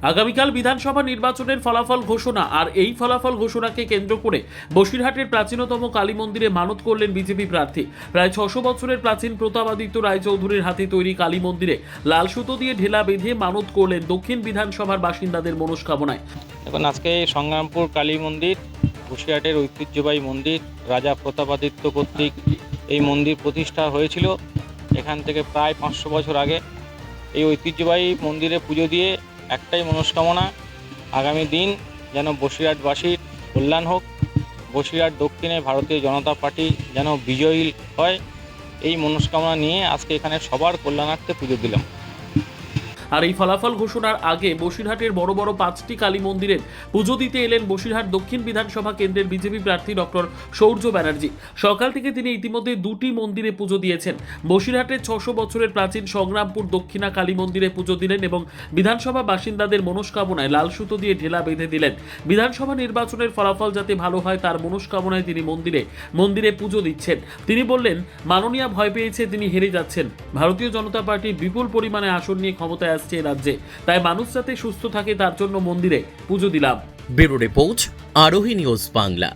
আগামীকাল বিধানসভা নির্বাচনের ফলাফল ঘোষণা, আর এই ফলাফল ঘোষণাকে কেন্দ্র করে বসিরহাটের প্রাচীনতম কালী মন্দিরে মানত করলেন বিজেপি প্রার্থী। প্রায় ৬০০ বছরের প্রাচীন প্রতাপাদিত্য রায়চৌধুরীর হাতে তৈরি কালী মন্দিরে লাল সুতো দিয়ে ঢেলা বেঁধে মানত করলেন দক্ষিণ বিধানসভার বাসিন্দাদের মনস্কামনায়। এখন আজকে সংগ্রামপুর কালী মন্দির বসিরহাটের ঐতিহ্যবাহী মন্দির, রাজা প্রতাপাদিত্য কর্তৃক এই মন্দির প্রতিষ্ঠা হয়েছিল। এখান থেকে প্রায় ৫০০ বছর আগে এই ঐতিহ্যবাহী মন্দিরে পুজো দিয়ে একটাই মনস্কামনা, আগামী দিন যেন বসিরহাটবাসীর কল্যাণ হোক, বসিরহাট দক্ষিণে ভারতীয় জনতা পার্টি যেন বিজয়ী হয়, এই মনস্কামনা নিয়ে আজকে এখানে সবার কল্যাণার্থে পুজো দিলাম। আর এই ফলাফল ঘোষণার আগে বসিরহাটের বড় বড় ৫টি কালী মন্দিরের পুজো দিতে এলেন বসিরহাট দক্ষিণ বিধানসভা কেন্দ্রের বিজেপি প্রার্থী ডক্টর সৌর্য ব্যানার্জি। সকাল থেকে তিনি ইতিমধ্যে ২টি মন্দিরে পুজো দিয়েছেন। বসিরহাটের ৬০০ বছরের প্রাচীন সংগ্রামপুর দক্ষিণা কালী মন্দিরে পুজো দিলেন এবং বিধানসভা বাসিন্দাদের মনস্কামনায় লাল সুতো দিয়ে ঢেলা বেঁধে দিলেন। বিধানসভা নির্বাচনের ফলাফল যাতে ভালো হয় তার মনস্কামনায় তিনি মন্দিরে পুজো দিচ্ছেন। তিনি বললেন, মাননীয়া ভয় পেয়েছে, তিনি হেরে যাচ্ছেন। ভারতীয় জনতা পার্টি বিপুল পরিমাণে আসন নিয়ে ক্ষমতায় আসছে রাজ্যে, তাই মানুষ যাতে সুস্থ থাকে তার জন্য মন্দিরে পুজো দিলাম। ব্যুরো রিপোর্ট, আরোহী নিউজ বাংলা।